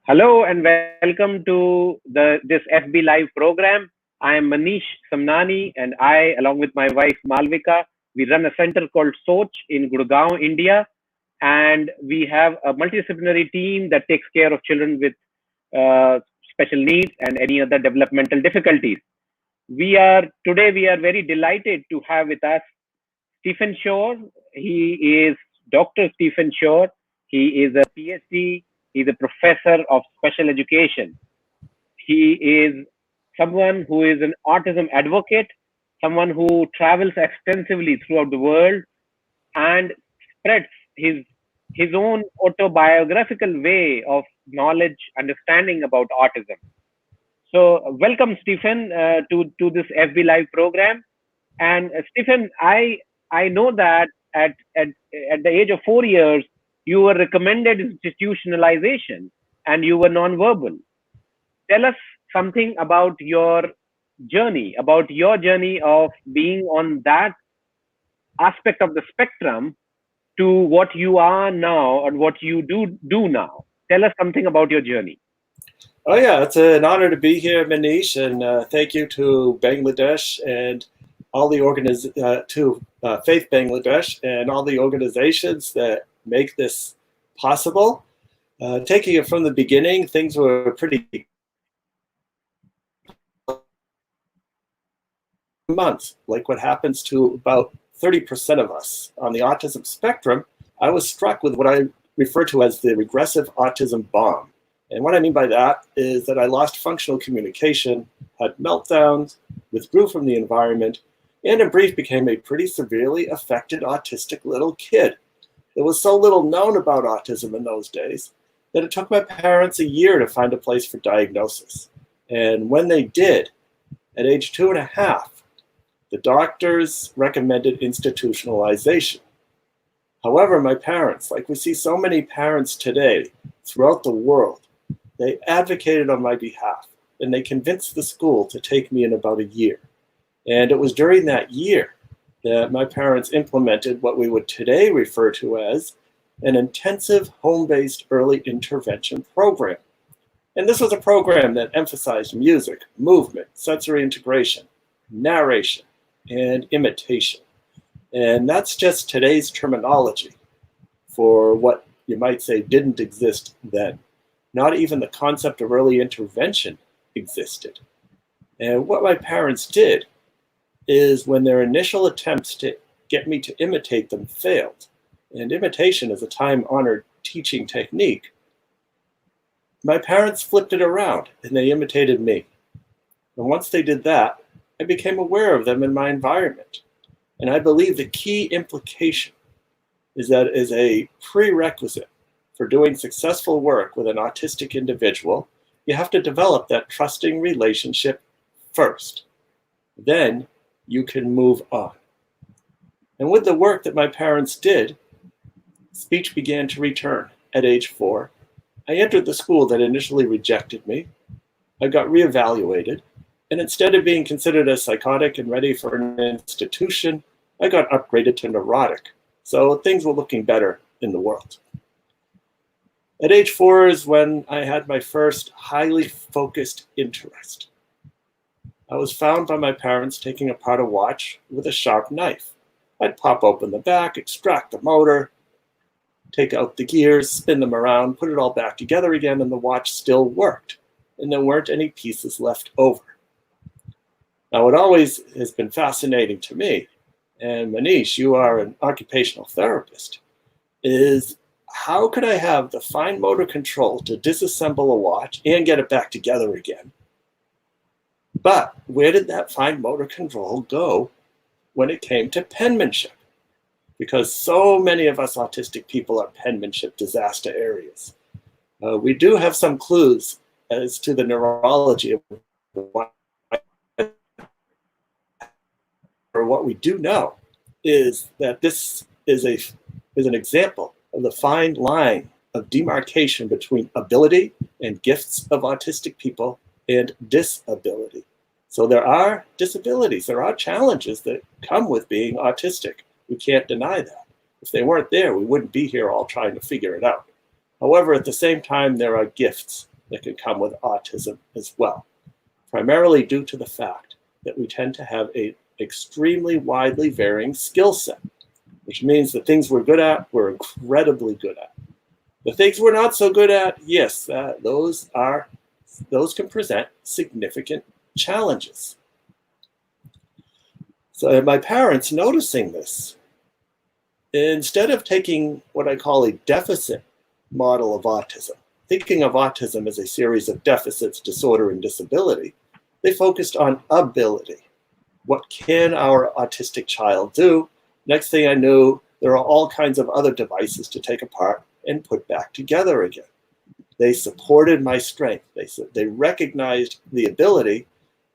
Hello and welcome to this FB Live program. I am Manish Samnani and I, along with my wife Malvika, we run a center called Soch in Gurgaon, India. And we have a multidisciplinary team that takes care of children with special needs and any other developmental difficulties. We are very delighted to have with us Stephen Shore. He is Dr. Stephen Shore. He is a PhD. He's a professor of special education. He is someone who is an autism advocate, someone who travels extensively throughout the world and spreads his own autobiographical way of knowledge, understanding about autism. So, welcome, Stephen, to this FB Live program. And Stephen, I know that at the age of 4 years, you were recommended institutionalization and you were nonverbal. Tell us something about your journey of being on that aspect of the spectrum to what you are now and what you do now. Tell us something about your journey. Oh yeah, it's an honor to be here, Manish, and thank you to Bangladesh and all the Faith Bangladesh and all the organizations that make this possible. Taking it from the beginning, things were pretty months, like what happens to about 30% of us on the autism spectrum. I was struck with what I refer to as the regressive autism bomb. And what I mean by that is that I lost functional communication, had meltdowns, withdrew from the environment, and in brief became a pretty severely affected autistic little kid. There was so little known about autism in those days that it took my parents a year to find a place for diagnosis. And when they did, at age 2.5, the doctors recommended institutionalization. However, my parents, like we see so many parents today throughout the world, they advocated on my behalf and they convinced the school to take me in about a year. And it was during that year that my parents implemented what we would today refer to as an intensive home-based early intervention program. And this was a program that emphasized music, movement, sensory integration, narration, and imitation. And that's just today's terminology for what you might say didn't exist then. Not even the concept of early intervention existed. And what my parents did is when their initial attempts to get me to imitate them failed, and imitation is a time-honored teaching technique, my parents flipped it around and they imitated me. And once they did that, I became aware of them in my environment. And I believe the key implication is that it is a prerequisite for doing successful work with an autistic individual. You have to develop that trusting relationship first. Then you can move on. And with the work that my parents did, speech began to return at age 4. I entered the school that initially rejected me. I got reevaluated. And instead of being considered as psychotic and ready for an institution, I got upgraded to neurotic. So things were looking better in the world. At age 4 is when I had my first highly focused interest. I was found by my parents taking apart a watch with a sharp knife. I'd pop open the back, extract the motor, take out the gears, spin them around, put it all back together again, and the watch still worked. And there weren't any pieces left over. Now, what always has been fascinating to me, and Manish, you are an occupational therapist, is how could I have the fine motor control to disassemble a watch and get it back together again? But where did that fine motor control go when it came to penmanship? Because so many of us autistic people are penmanship disaster areas. We do have some clues as to the neurology of what we do know is that this is an example of the fine line of demarcation between ability and gifts of autistic people and disability. So there are disabilities, there are challenges that come with being autistic. We can't deny that. If they weren't there, we wouldn't be here all trying to figure it out. However, at the same time, there are gifts that can come with autism as well, primarily due to the fact that we tend to have an extremely widely varying skill set, which means the things we're good at, we're incredibly good at. The things we're not so good at, yes, those can present significant challenges. So my parents, noticing this, instead of taking what I call a deficit model of autism, thinking of autism as a series of deficits, disorder, and disability, they focused on ability. What can our autistic child do? Next thing I knew, there are all kinds of other devices to take apart and put back together again. They supported my strength. They recognized the ability,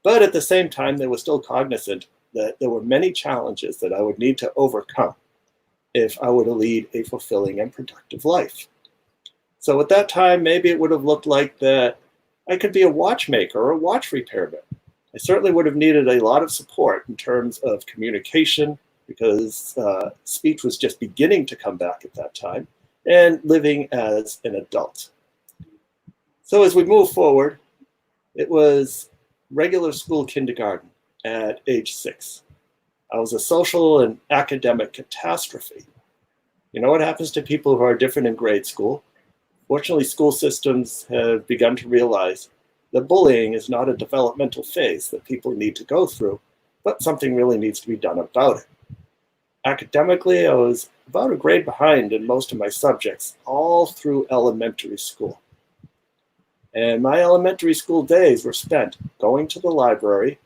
but at the same time, they were still cognizant that there were many challenges that I would need to overcome if I were to lead a fulfilling and productive life. So at that time, maybe it would have looked like that I could be a watchmaker or a watch repairman. I certainly would have needed a lot of support in terms of communication, because speech was just beginning to come back at that time, and living as an adult. So as we move forward, it was regular school kindergarten at age 6. I was a social and academic catastrophe. You know what happens to people who are different in grade school? Fortunately, school systems have begun to realize that bullying is not a developmental phase that people need to go through, but something really needs to be done about it. Academically, I was about a grade behind in most of my subjects, all through elementary school. And my elementary school days were spent going to the library,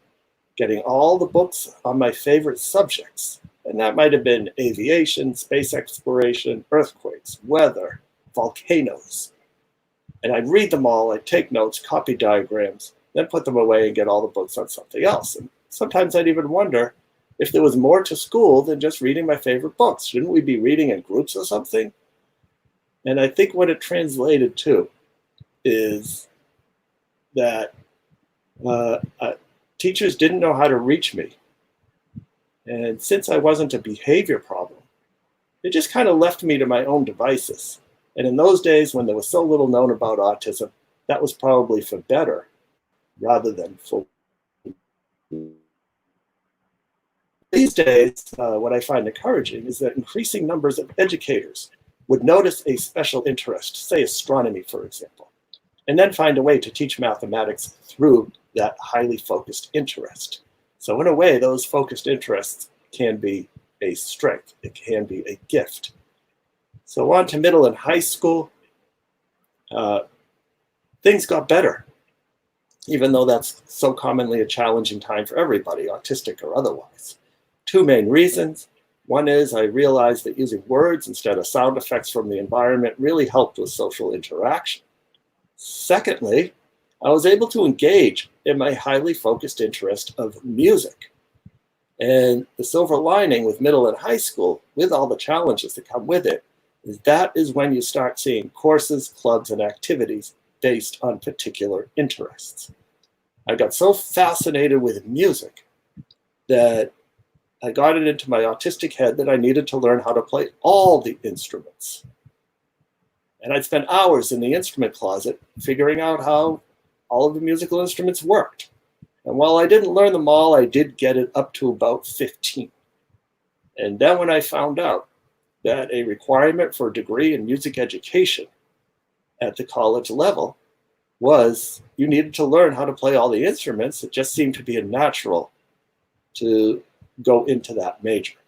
getting all the books on my favorite subjects. And that might have been aviation, space exploration, earthquakes, weather, volcanoes. And I'd read them all, I'd take notes, copy diagrams, then put them away and get all the books on something else. And sometimes I'd even wonder if there was more to school than just reading my favorite books. Shouldn't we be reading in groups or something? And I think what it translated to is that teachers didn't know how to reach me. And since I wasn't a behavior problem, it just kind of left me to my own devices. And in those days, when there was so little known about autism, that was probably for better rather than for. These days, what I find encouraging is that increasing numbers of educators would notice a special interest, say astronomy, for example, and then find a way to teach mathematics through that highly focused interest. So in a way, those focused interests can be a strength. It can be a gift. So on to middle and high school, things got better, even though that's so commonly a challenging time for everybody, autistic or otherwise. Two main reasons. One is I realized that using words instead of sound effects from the environment really helped with social interaction. Secondly, I was able to engage in my highly focused interest of music. And the silver lining with middle and high school, with all the challenges that come with it, is that is when you start seeing courses, clubs, and activities based on particular interests. I got so fascinated with music that I got it into my autistic head that I needed to learn how to play all the instruments. And I'd spend hours in the instrument closet figuring out how all of the musical instruments worked. And while I didn't learn them all, I did get it up to about 15. And then when I found out that a requirement for a degree in music education at the college level was you needed to learn how to play all the instruments, it just seemed to be a natural to go into that major.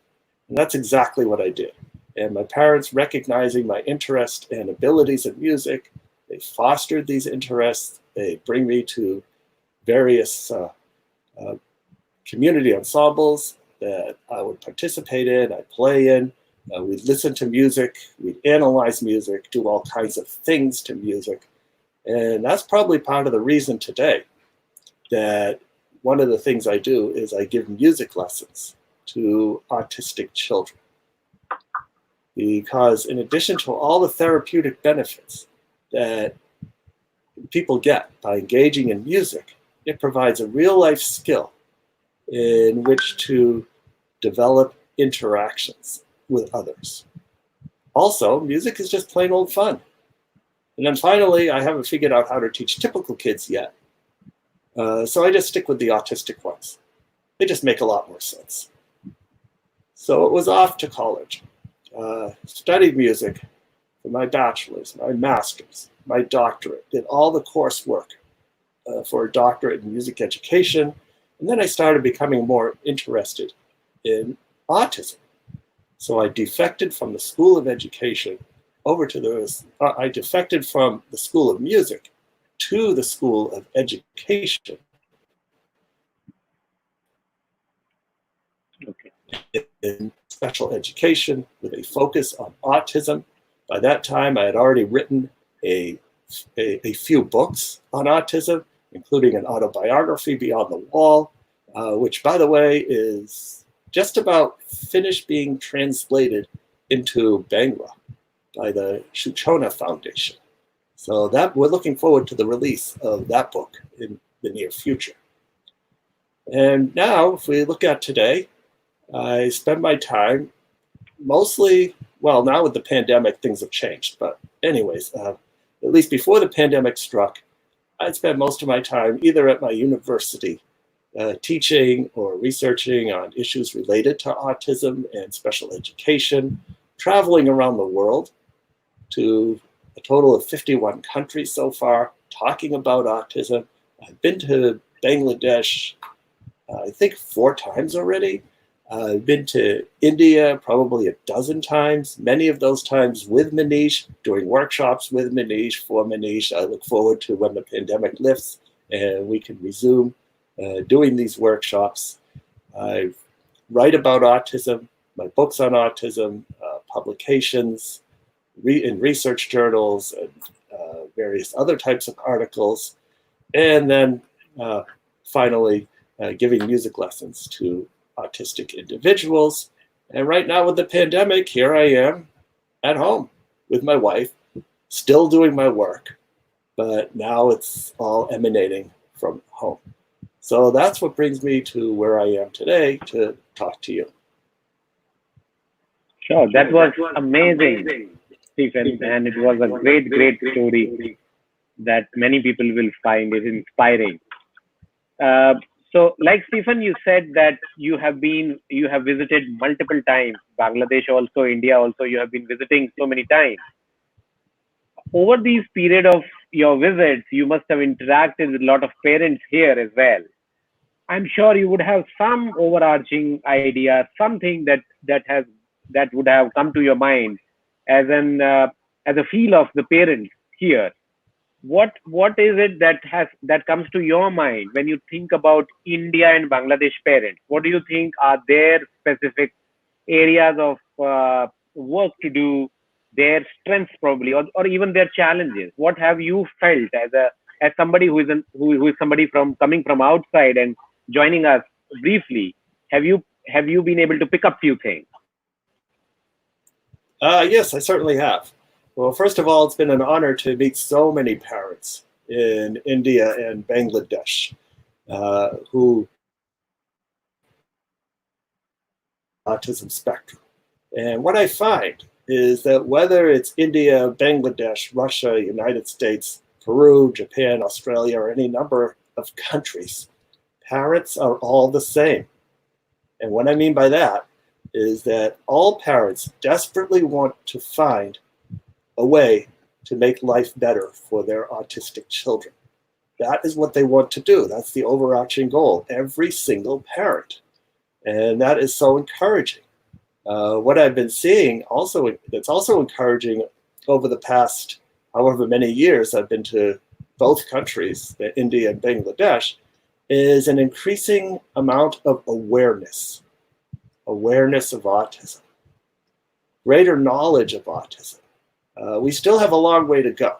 And that's exactly what I did. And my parents, recognizing my interest and abilities in music, they fostered these interests. They bring me to various community ensembles that I would participate in, I'd play in. We'd listen to music, we'd analyze music, do all kinds of things to music. And that's probably part of the reason today that one of the things I do is I give music lessons to autistic children. Because in addition to all the therapeutic benefits that people get by engaging in music, it provides a real life skill in which to develop interactions with others. Also, music is just plain old fun. And then finally, I haven't figured out how to teach typical kids yet. So I just stick with the autistic ones. They just make a lot more sense. So it was off to college. Studied music for my bachelor's, my master's, my doctorate, did all the coursework for a doctorate in music education. And then I started becoming more interested in autism. So I defected from the School of Education over to I defected from the School of Music to the School of Education. Okay. In special education with a focus on autism. By that time, I had already written a few books on autism, including an autobiography, Beyond the Wall, which, by the way, is just about finished being translated into Bangla by the Shuchona Foundation. So that we're looking forward to the release of that book in the near future. And now, if we look at today, I spend my time mostly, well, now with the pandemic, things have changed. But anyways, at least before the pandemic struck, I'd spend most of my time either at my university teaching or researching on issues related to autism and special education, traveling around the world to a total of 51 countries so far, talking about autism. I've been to Bangladesh, I think 4 times already. I've been to India probably a dozen times, many of those times with Manish, doing workshops with Manish, for Manish. I look forward to when the pandemic lifts and we can resume doing these workshops. I write about autism, my books on autism, publications in research journals, and various other types of articles, and then finally giving music lessons to autistic individuals. And right now with the pandemic, here I am at home with my wife, still doing my work, but now it's all emanating from home. So that's what brings me to where I am today to talk to you. Sure, that was amazing, Stephen, and it was a great, great story that many people will find it inspiring. Uh, so, like Stephen, you said that you have visited multiple times, Bangladesh also, India also, you have been visiting so many times. Over these period of your visits, you must have interacted with a lot of parents here as well. I'm sure you would have some overarching idea, something that would have come to your mind as an as a feel of the parents here. What is it that comes to your mind when you think about India and Bangladesh parents? What do you think are their specific areas of work to do, their strengths probably, or even their challenges? What have you felt as somebody who is somebody from coming from outside and joining us briefly? Have you been able to pick up few things? Yes, I certainly have. Well, first of all, it's been an honor to meet so many parents in India and Bangladesh who autism spectrum. And what I find is that whether it's India, Bangladesh, Russia, United States, Peru, Japan, Australia, or any number of countries, parents are all the same. And what I mean by that is that all parents desperately want to find a way to make life better for their autistic children. That is what they want to do. That's the overarching goal, every single parent. And that is so encouraging. What I've been seeing also, that's also encouraging over the past however many years I've been to both countries, India and Bangladesh, is an increasing amount of awareness of autism, greater knowledge of autism. We still have a long way to go.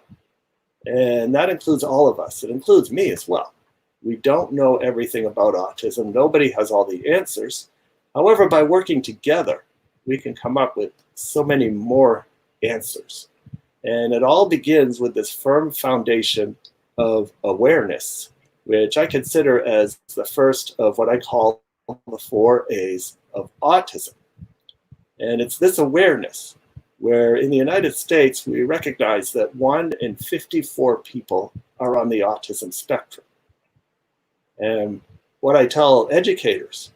And that includes all of us. It includes me as well. We don't know everything about autism. Nobody has all the answers. However, by working together, we can come up with so many more answers. And it all begins with this firm foundation of awareness, which I consider as the first of what I call the 4 A's of autism. And it's this awareness where in the United States, we recognize that 1 in 54 people are on the autism spectrum. And what I tell educators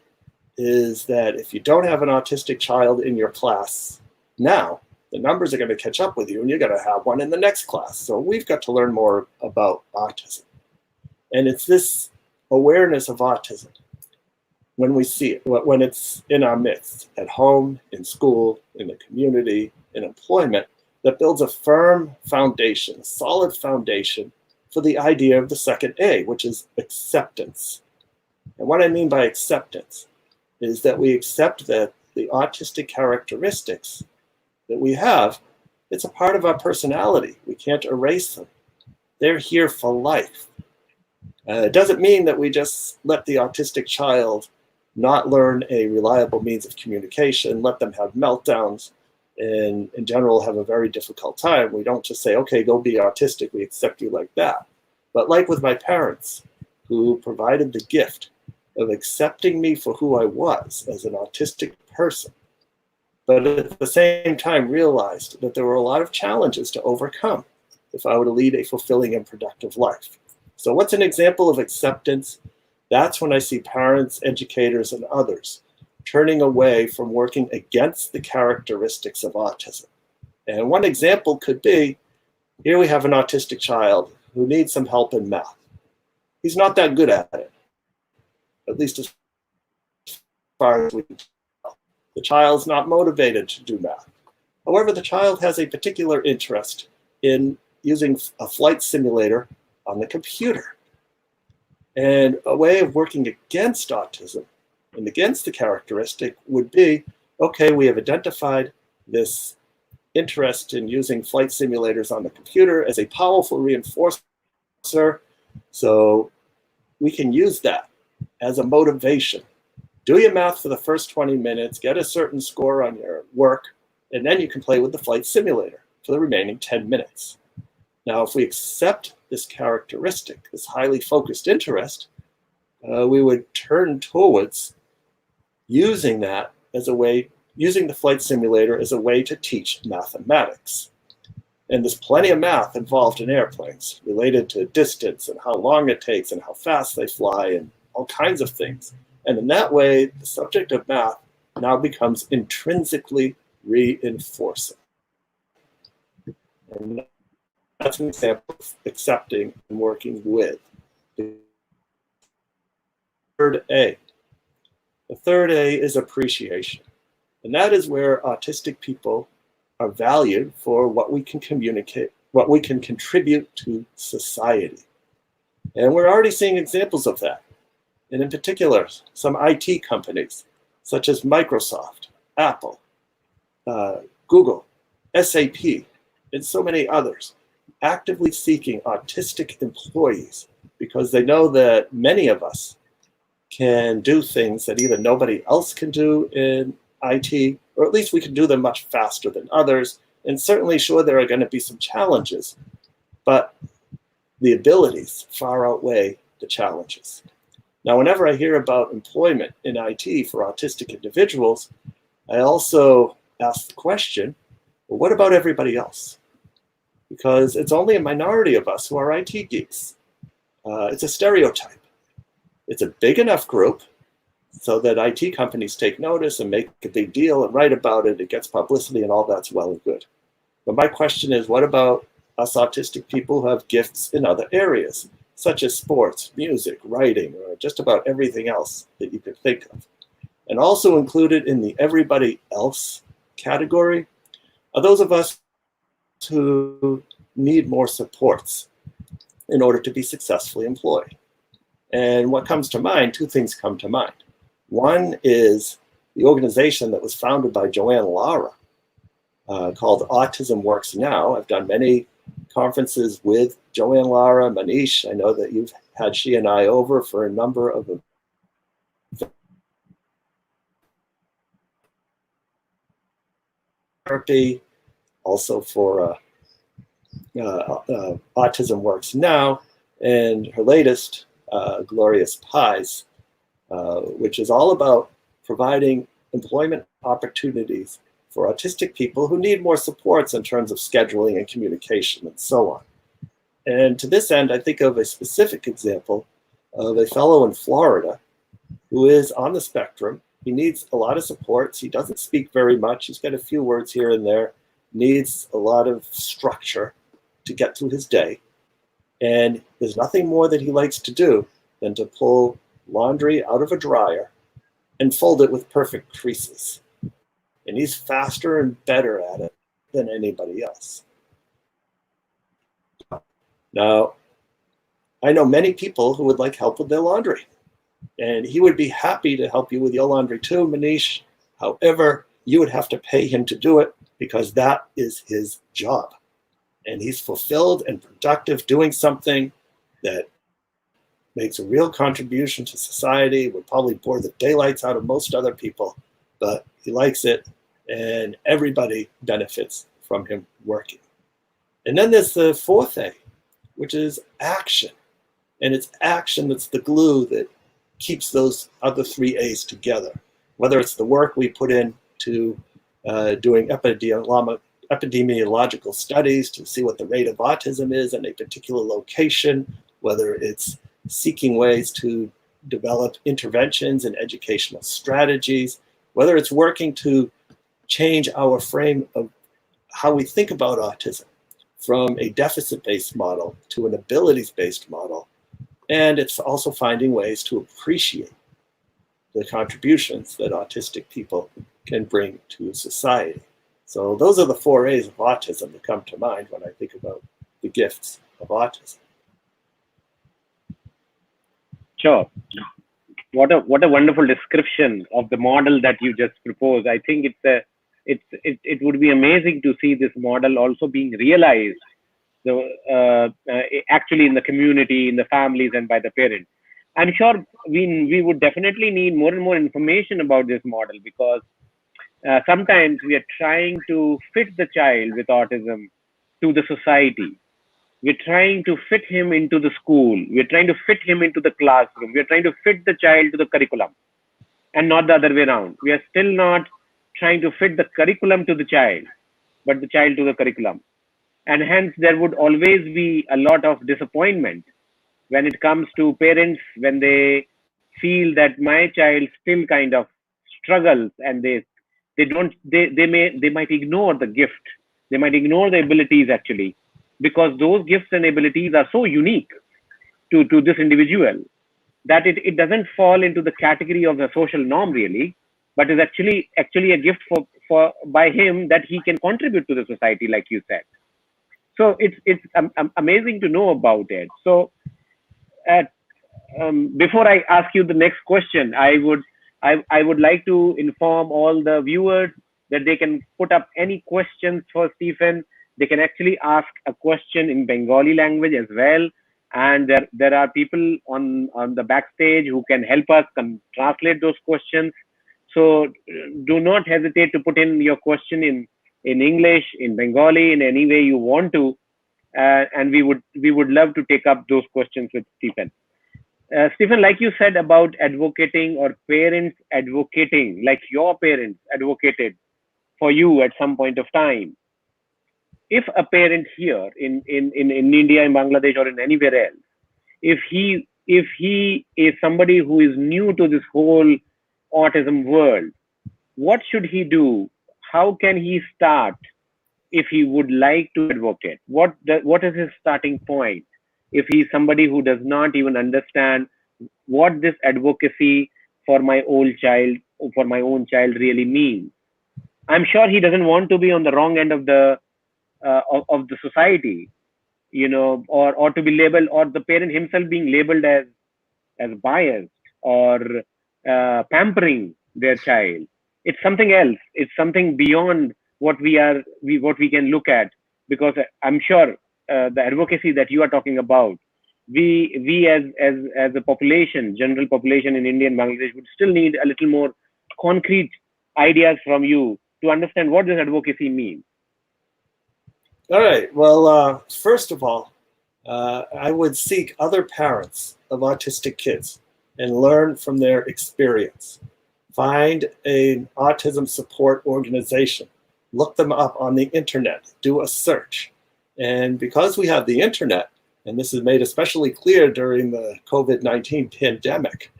is that if you don't have an autistic child in your class now, the numbers are going to catch up with you and you're going to have one in the next class. So we've got to learn more about autism. And it's this awareness of autism when we see it, when it's in our midst, at home, in school, in the community, in employment, that builds a firm foundation, a solid foundation for the idea of the second A, which is acceptance. And what I mean by acceptance is that we accept that the autistic characteristics that we have, it's a part of our personality. We can't erase them. They're here for life. It doesn't mean that we just let the autistic child not learn a reliable means of communication, let them have meltdowns, and in general have a very difficult time. We don't just say, okay, go be autistic, we accept you like that. But like with my parents, who provided the gift of accepting me for who I was as an autistic person, but at the same time realized that there were a lot of challenges to overcome if I were to lead a fulfilling and productive life. So what's an example of acceptance? That's when I see parents, educators, and others turning away from working against the characteristics of autism. And one example could be, here we have an autistic child who needs some help in math. He's not that good at it, at least as far as we can tell. The child's not motivated to do math. However, the child has a particular interest in using a flight simulator on the computer. And a way of working against autism and against the characteristic would be, okay, we have identified this interest in using flight simulators on the computer as a powerful reinforcer, so we can use that as a motivation. Do your math for the first 20 minutes, get a certain score on your work, and then you can play with the flight simulator for the remaining 10 minutes. Now, if we accept this characteristic, this highly focused interest, we would turn towards using that as a way, using the flight simulator as a way to teach mathematics. And there's plenty of math involved in airplanes related to distance and how long it takes and how fast they fly and all kinds of things. And in that way, the subject of math now becomes intrinsically reinforcing. And that's an example of accepting and working with. The third A. The third A is appreciation. And that is where autistic people are valued for what we can communicate, what we can contribute to society. And we're already seeing examples of that. And in particular, some IT companies, such as Microsoft, Apple, Google, SAP, and so many others, actively seeking autistic employees because they know that many of us can do things that either nobody else can do in IT, or at least we can do them much faster than others. And certainly, sure, there are going to be some challenges, but the abilities far outweigh the challenges. Now, whenever I hear about employment in IT for autistic individuals, I also ask the question, well, what about everybody else? Because it's only a minority of us who are IT geeks. It's a stereotype. It's a big enough group so that IT companies take notice and make a big deal and write about it. It gets publicity and all that's well and good. But my question is, what about us autistic people who have gifts in other areas, such as sports, music, writing, or just about everything else that you could think of? And also included in the everybody else category are those of us who need more supports in order to be successfully employed. And what comes to mind, two things come to mind. One is the organization that was founded by Joanne Lara called Autism Works Now. I've done many conferences with Joanne Lara, Manish. I know that you've had she and I over for a number of therapy, also for Autism Works Now, and her latest, Glorious Pies, which is all about providing employment opportunities for autistic people who need more supports in terms of scheduling and communication and so on. And to this end, I think of a specific example of a fellow in Florida who is on the spectrum. He needs a lot of supports. He doesn't speak very much. He's got a few words here and there, needs a lot of structure to get through his day. And there's nothing more that he likes to do than to pull laundry out of a dryer and fold it with perfect creases. And he's faster and better at it than anybody else. Now, I know many people who would like help with their laundry, and he would be happy to help you with your laundry too, Manish. However, you would have to pay him to do it because that is his job. And he's fulfilled and productive doing something that makes a real contribution to society, would probably bore the daylights out of most other people, but he likes it, and everybody benefits from him working. And then there's the fourth A, which is action. And it's action that's the glue that keeps those other three A's together. Whether it's the work we put into doing epidemiological studies to see what the rate of autism is in a particular location, whether it's seeking ways to develop interventions and educational strategies, whether it's working to change our frame of how we think about autism from a deficit-based model to an abilities-based model. And it's also finding ways to appreciate the contributions that autistic people can bring to society. So those are the four A's of autism that come to mind when I think about the gifts of autism. Sure. What a wonderful description of the model that you just proposed. I think it would be amazing to see this model also being realized, actually in the community, in the families, and by the parents. I'm sure we would definitely need more and more information about this model, because sometimes we are trying to fit the child with autism to the society. We're trying to fit him into the school. We're trying to fit him into the classroom. We're trying to fit the child to the curriculum, and not the other way around. We are still not trying to fit the curriculum to the child, but the child to the curriculum. And hence, there would always be a lot of disappointment when it comes to parents, when they feel that my child still kind of struggles, and they might ignore the gift. They might ignore the abilities, actually, because those gifts and abilities are so unique to this individual that it doesn't fall into the category of the social norm, really, but is actually a gift for by him, that he can contribute to the society, like you said. So it's amazing to know about it. So before I ask you the next question, I would like to inform all the viewers that they can put up any questions for Stephen. They can actually ask a question in Bengali language as well. And there are people on the backstage who can help us translate those questions. So do not hesitate to put in your question in English, in Bengali, in any way you want to. And we would love to take up those questions with Stephen. Stephen, like you said about advocating, or parents advocating, like your parents advocated for you at some point of time. If a parent here in India, in Bangladesh, or in anywhere else, if he is somebody who is new to this whole autism world, what should he do? How can he start if he would like to advocate? What is his starting point? If he's somebody who does not even understand what this advocacy for my own child really means. I'm sure he doesn't want to be on the wrong end of the society, or to be labeled, or the parent himself being labeled as biased, or pampering their child. It's something else. It's something beyond what we can look at, because I'm sure the advocacy that you are talking about, we as a population, general population in India and Bangladesh, would still need a little more concrete ideas from you to understand what this advocacy means. All right. Well, first of all, I would seek other parents of autistic kids and learn from their experience. Find an autism support organization look them up on the internet, do a search. And because we have the internet, and this is made especially clear during the COVID-19 pandemic,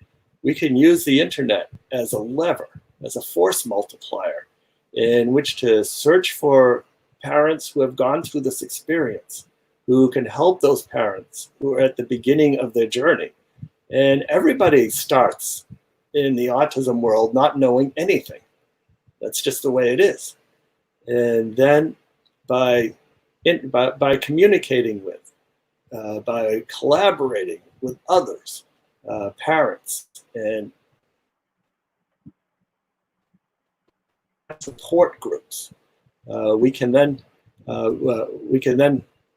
we can use the internet as a lever, as a force multiplier, in which to search for parents who have gone through this experience, who can help those parents who are at the beginning of their journey. And everybody starts in the autism world not knowing anything. That's just the way it is. And then by communicating with, by collaborating with others, parents, and support groups, we can then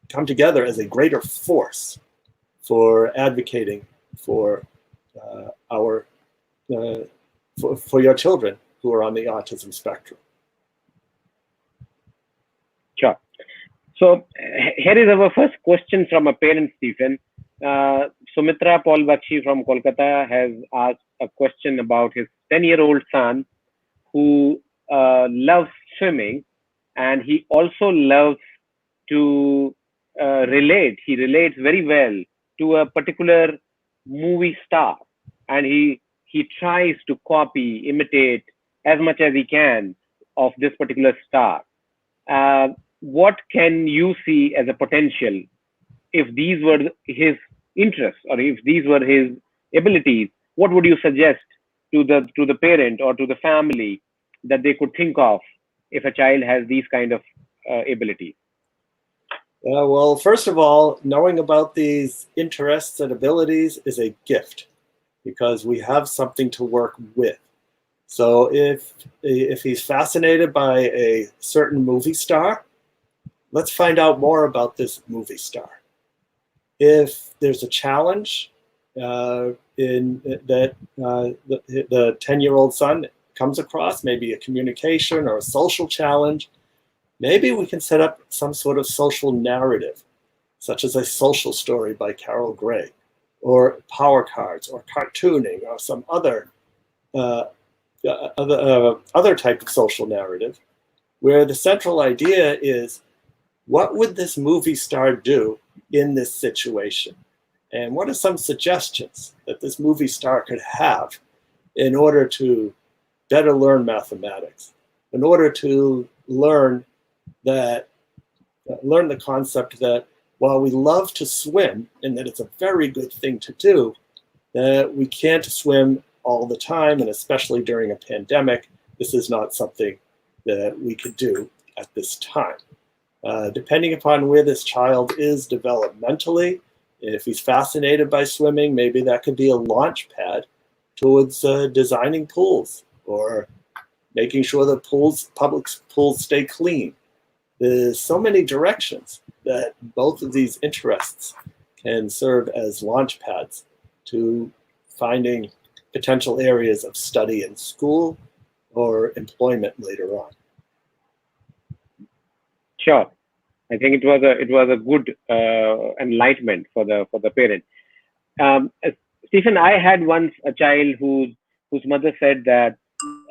come together as a greater force for advocating for for your children who are on the autism spectrum. Sure. So here is our first question from a parent, Stephen. Sumitra Paul Bakshi from Kolkata has asked a question about his 10-year-old son who loves swimming, and he also loves to relate. He relates very well to a particular movie star, and he tries to copy, imitate as much as he can of this particular star. What can you see as a potential if these were his interests, or if these were his abilities? What would you suggest to the parent or to the family that they could think of if a child has these kind of abilities? Well, first of all, knowing about these interests and abilities is a gift, because we have something to work with. So if he's fascinated by a certain movie star, let's find out more about this movie star. If there's a challenge the 10-year-old son comes across, maybe a communication or a social challenge, maybe we can set up some sort of social narrative, such as a social story by Carol Gray, or power cards, or cartooning, or some other type of social narrative, where the central idea is, what would this movie star do in this situation? And what are some suggestions that this movie star could have in order to better learn mathematics, in order to learn the concept that while we love to swim, and that it's a very good thing to do, that we can't swim all the time, and especially during a pandemic, this is not something that we could do at this time. Depending upon where this child is developmentally, if he's fascinated by swimming, maybe that could be a launch pad towards designing pools, or making sure that public pools stay clean. There's so many directions that both of these interests can serve as launch pads to finding potential areas of study in school or employment later on. Sure, I think it was a good enlightenment for the parent. Stephen, I had once a child whose mother said that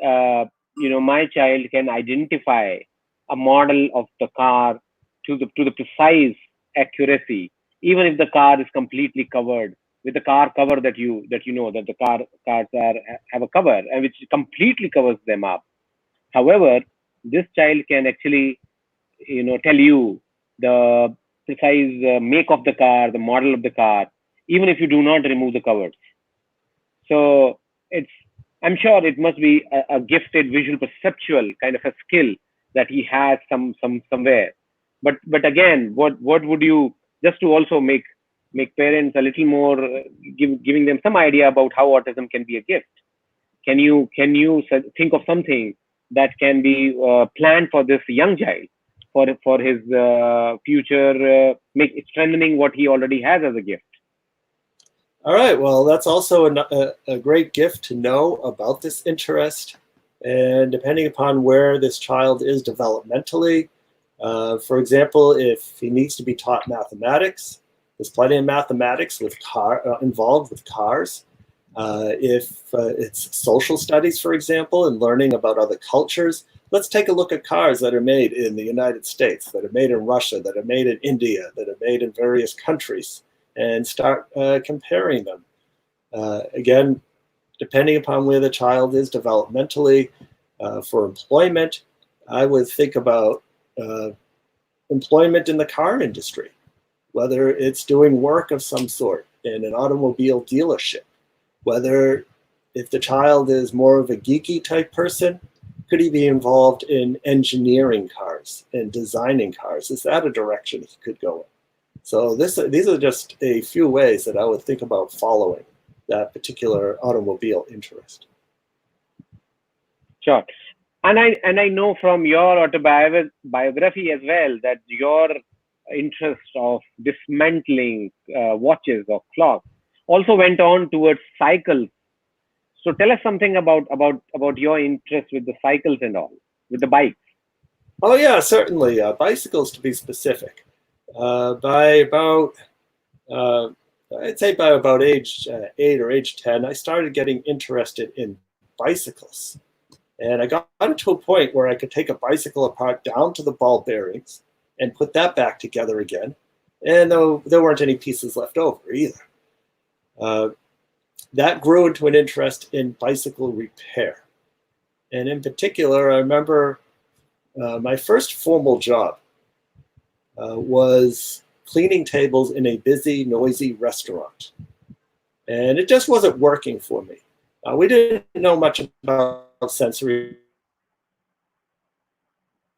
my child can identify a model of the car to the precise accuracy, even if the car is completely covered with the car cover that the cars have a cover, and which completely covers them up. However, this child can actually tell you the precise make of the car, the model of the car, even if you do not remove the covers. So I'm sure it must be a gifted visual perceptual kind of a skill that he has somewhere. But again, what would you, just to also make parents a little more, giving them some idea about how autism can be a gift? Can you think of something that can be planned for this young child, for his future, strengthening what he already has as a gift? All right, well, that's also a great gift to know about this interest. And depending upon where this child is developmentally, for example, if he needs to be taught mathematics, there's plenty of mathematics involved with cars. If it's social studies, for example, and learning about other cultures, let's take a look at cars that are made in the United States, that are made in Russia, that are made in India, that are made in various countries, and start comparing them. Again, depending upon where the child is developmentally, for employment, I would think about employment in the car industry, whether it's doing work of some sort in an automobile dealership, whether if the child is more of a geeky type person, could he be involved in engineering cars and designing cars? Is that a direction he could go in? So these are just a few ways that I would think about following that particular automobile interest. Sure. And I know from your autobiography as well that your interest of dismantling watches or clocks also went on towards cycles. So tell us something about your interest with the cycles and all, with the bikes. Oh yeah, certainly. Bicycles, to be specific. By about, I'd say by about age 8 or age 10, I started getting interested in bicycles. And I got to a point where I could take a bicycle apart down to the ball bearings and put that back together again. And there weren't any pieces left over either. That grew into an interest in bicycle repair. And in particular, I remember my first formal job was cleaning tables in a busy, noisy restaurant. And it just wasn't working for me. We didn't know much about sensory.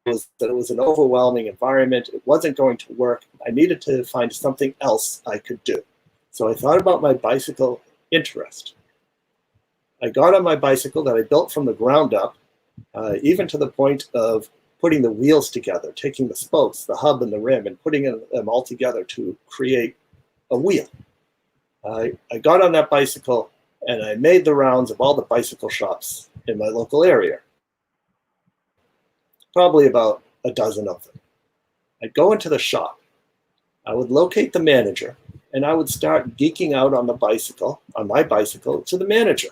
That it was an overwhelming environment. It wasn't going to work. I needed to find something else I could do. So I thought about my bicycle interest. I got on my bicycle that I built from the ground up, even to the point of putting the wheels together, taking the spokes, the hub and the rim, and putting them all together to create a wheel. I got on that bicycle and I made the rounds of all the bicycle shops in my local area. Probably about a dozen of them. I'd go into the shop. I would locate the manager and I would start geeking out on my bicycle to the manager.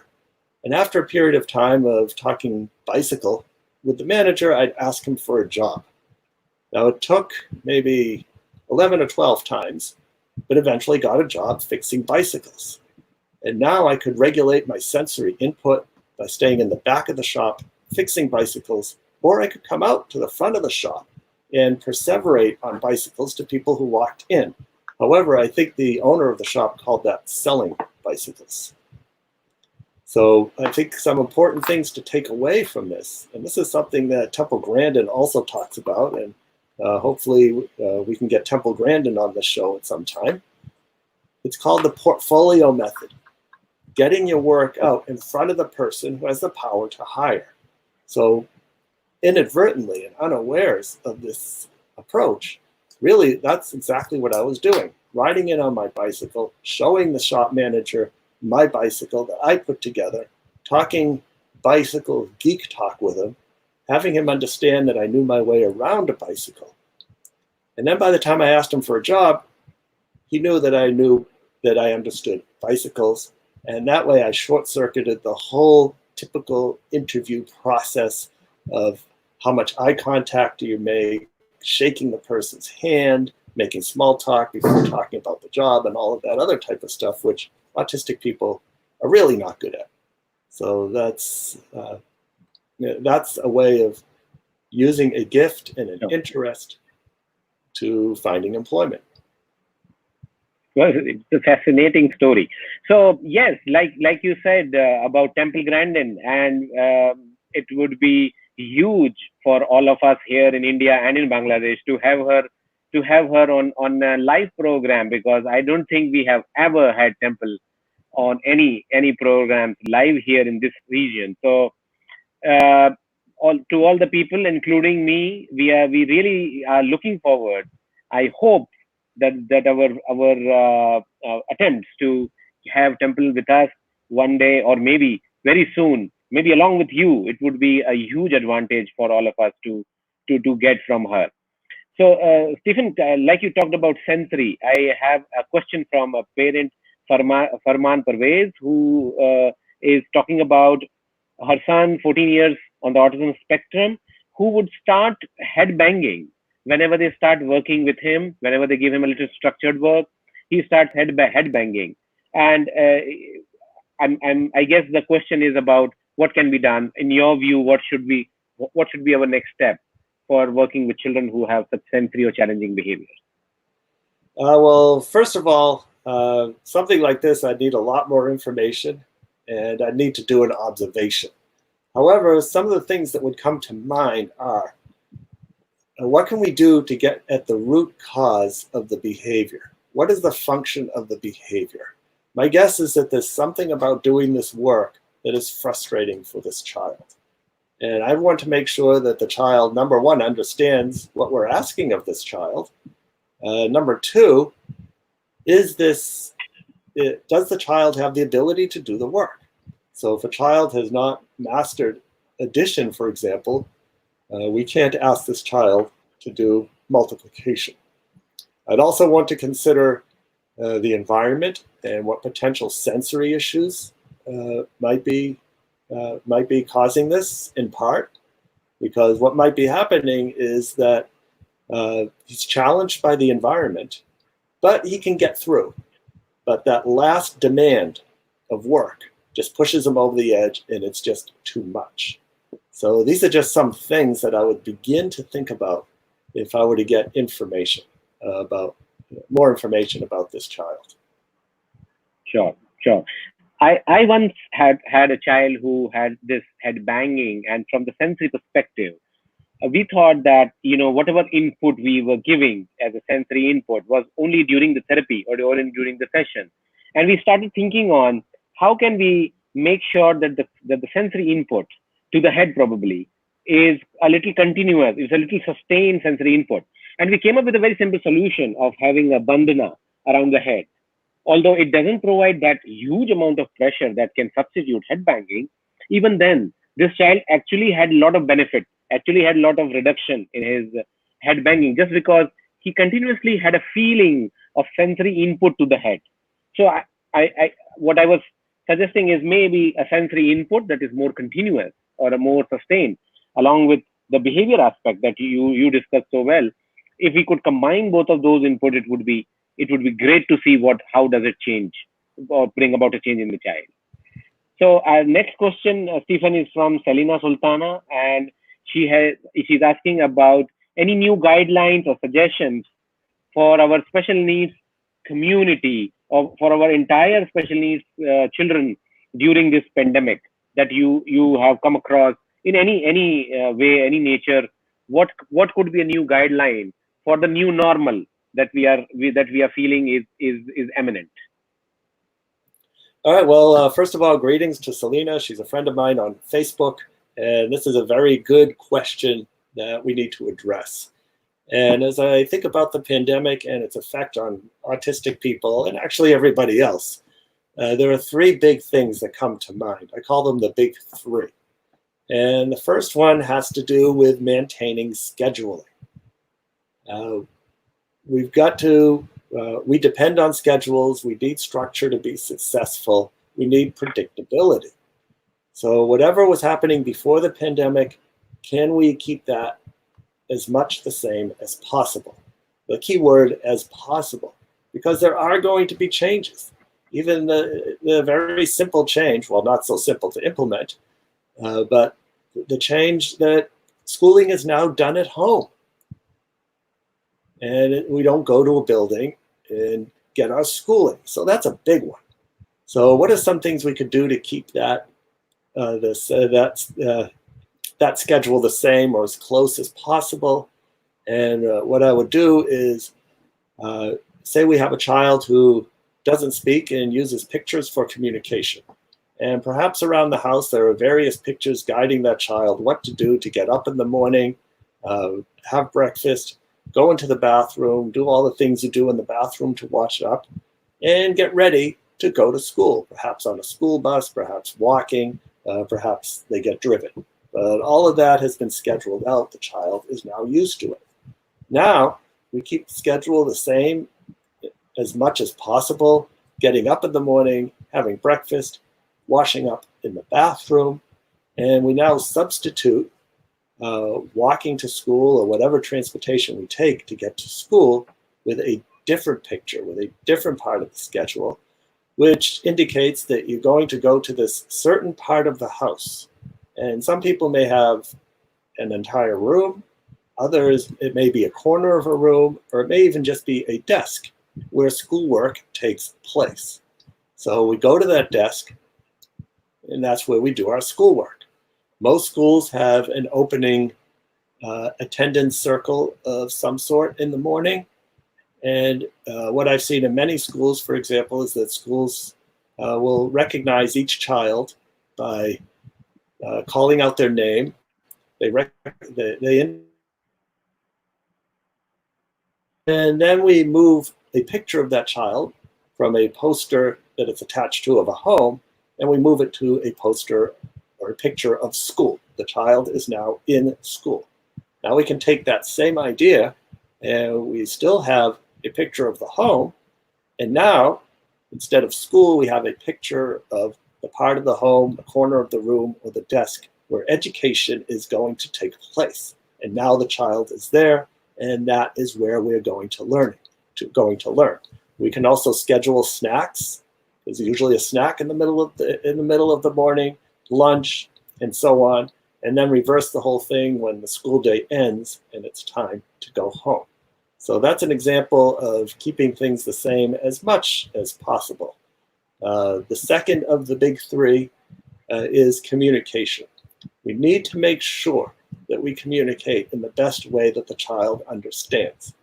And after a period of time of talking bicycle with the manager, I'd ask him for a job. Now it took maybe 11 or 12 times, but eventually got a job fixing bicycles. And now I could regulate my sensory input by staying in the back of the shop, fixing bicycles, or I could come out to the front of the shop and perseverate on bicycles to people who walked in. However, I think the owner of the shop called that selling bicycles. So I think some important things to take away from this, and this is something that Temple Grandin also talks about, and hopefully we can get Temple Grandin on the show at some time. It's called the portfolio method, getting your work out in front of the person who has the power to hire. So inadvertently and unawares of this approach, really that's exactly what I was doing. Riding in on my bicycle, showing the shop manager my bicycle that I put together, talking bicycle geek talk with him, having him understand that I knew my way around a bicycle. And then by the time I asked him for a job, he knew that I understood bicycles. And that way I short-circuited the whole typical interview process of how much eye contact do you make, shaking the person's hand, making small talk before talking about the job, and all of that other type of stuff, which autistic people are really not good at. So that's a way of using a gift and an interest to finding employment. Well, it's a fascinating story. So yes, like you said about Temple Grandin, and it would be huge for all of us here in India and in Bangladesh to have her on a live program, because I don't think we have ever had Temple on any programs live here in this region. So to all the people, including me, we really are looking forward. I hope that our attempts to have Temple with us one day, or maybe very soon, maybe along with you, it would be a huge advantage for all of us to get from her. So, Stephen, like you talked about sensory, I have a question from a parent Farman Parvez, who is talking about her son, 14 years, on the autism spectrum, who would start head banging whenever they start working with him, whenever they give him a little structured work, he starts head banging. And I guess the question is about what can be done. In your view, what should be our next step for working with children who have such sensory or challenging behaviors? Well, first of all, something like this, I need a lot more information, and I need to do an observation. However, some of the things that would come to mind are, what can we do to get at the root cause of the behavior? What is the function of the behavior? My guess is that there's something about doing this work that is frustrating for this child. And I want to make sure that the child, number one, understands what we're asking of this child. Number two, does the child have the ability to do the work? So if a child has not mastered addition, for example, we can't ask this child to do multiplication. I'd also want to consider the environment and what potential sensory issues might be causing this, in part, because what might be happening is that he's challenged by the environment, but he can get through. But that last demand of work just pushes him over the edge, and it's just too much. So these are just some things that I would begin to think about if I were to get more information about this child. Sure. I once had a child who had this head banging, and from the sensory perspective, we thought that whatever input we were giving as a sensory input was only during the therapy or during the session, and we started thinking on how can we make sure that the sensory input to the head probably is a little continuous, is a little sustained sensory input, and we came up with a very simple solution of having a bandana around the head. Although it doesn't provide that huge amount of pressure that can substitute head banging, even then, this child actually had a lot of benefit, actually had a lot of reduction in his head banging, just because he continuously had a feeling of sensory input to the head. So what I was suggesting is maybe a sensory input that is more continuous or a more sustained, along with the behavior aspect that you discussed so well. If we could combine both of those input, it would be great to see how does it change or bring about a change in the child. So our next question, Stephen, is from Selina Sultana, and she's asking about any new guidelines or suggestions for our special needs community or for our entire special needs children during this pandemic that you have come across in any way, any nature. What could be a new guideline for the new normal that we are feeling is imminent? All right, well, first of all, greetings to Selena. She's a friend of mine on Facebook, and this is a very good question that we need to address. And as I think about the pandemic and its effect on autistic people and actually everybody else, there are three big things that come to mind. I call them the big three. And the first one has to do with maintaining scheduling. We depend on schedules. We need structure to be successful. We need predictability. So whatever was happening before the pandemic, can we keep that as much the same as possible? The key word, as possible, because there are going to be changes. Even the very simple change, well, not so simple to implement, but the change that schooling is now done at home. And we don't go to a building and get our schooling. So that's a big one. So what are some things we could do to keep that schedule the same or as close as possible? And what I would do is, say we have a child who doesn't speak and uses pictures for communication. And perhaps around the house, there are various pictures guiding that child what to do to get up in the morning, have breakfast, go into the bathroom, do all the things you do in the bathroom to wash up, and get ready to go to school, perhaps on a school bus, perhaps walking, perhaps they get driven. But all of that has been scheduled out. The child is now used to it. Now, we keep the schedule the same as much as possible, getting up in the morning, having breakfast, washing up in the bathroom, and we now substitute walking to school or whatever transportation we take to get to school with a different picture, with a different part of the schedule, which indicates that you're going to go to this certain part of the house. And some people may have an entire room, others, it may be a corner of a room, or it may even just be a desk where schoolwork takes place. So we go to that desk, and that's where we do our schoolwork. Most schools have an opening attendance circle of some sort in the morning. And what I've seen in many schools, for example, is that schools will recognize each child by calling out their name. And then we move a picture of that child from a poster that it's attached to of a home, and we move it to a poster or a picture of school. The child is now in school. Now we can take that same idea and we still have a picture of the home. And now, instead of school, we have a picture of the part of the home, the corner of the room, or the desk where education is going to take place. And now the child is there, and that is where we're going to learn. We can also schedule snacks. There's usually a snack in the middle of the morning, lunch, and so on, and then reverse the whole thing when the school day ends and it's time to go home. So that's an example of keeping things the same as much as possible. The second of the big three is communication. We need to make sure that we communicate in the best way that the child understands.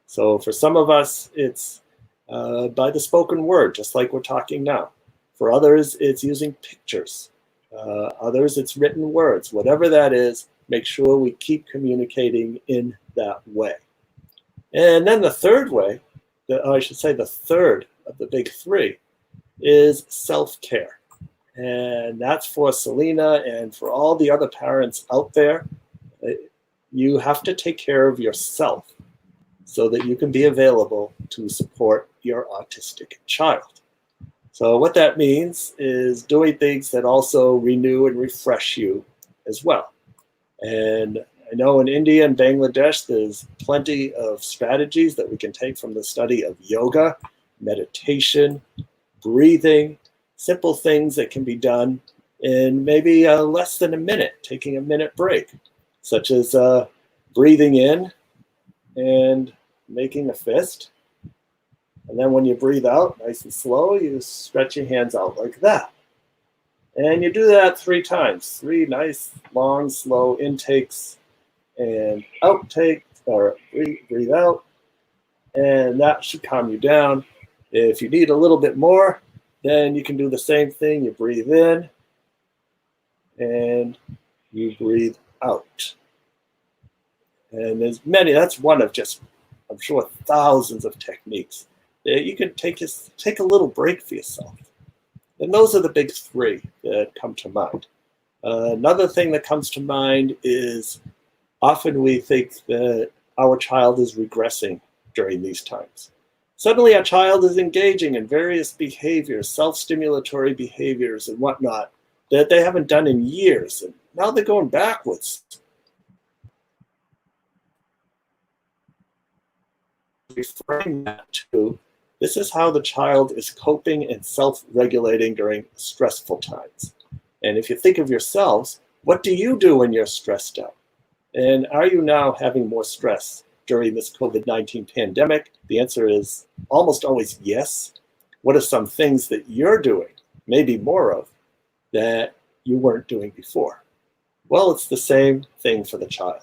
So for some of us, it's by the spoken word, just like we're talking now. For others, it's using pictures. Others, it's written words. Whatever that is, make sure we keep communicating in that way. And then the third way, the third of the big three, is self-care. And that's for Selena and for all the other parents out there. You have to take care of yourself so that you can be available to support your autistic child. So what that means is doing things that also renew and refresh you as well. And I know in India and Bangladesh, there's plenty of strategies that we can take from the study of yoga, meditation, breathing, simple things that can be done in maybe less than a minute, taking a minute break, such as breathing in and making a fist. And then when you breathe out, nice and slow, you stretch your hands out like that. And you do that 3 times, 3 nice, long, slow intakes and outtake, or breathe out, and that should calm you down. If you need a little bit more, then you can do the same thing. You breathe in and you breathe out. And there's many, that's one of just, I'm sure, thousands of techniques that you can take a little break for yourself. And those are the big 3 that come to mind. Another thing that comes to mind is often we think that our child is regressing during these times. Suddenly our child is engaging in various behaviors, self-stimulatory behaviors and whatnot, that they haven't done in years, and now they're going backwards. Reframe that to, this is how the child is coping and self-regulating during stressful times. And if you think of yourselves, what do you do when you're stressed out? And are you now having more stress during this COVID-19 pandemic? The answer is almost always yes. What are some things that you're doing, maybe more of, that you weren't doing before? Well, it's the same thing for the child.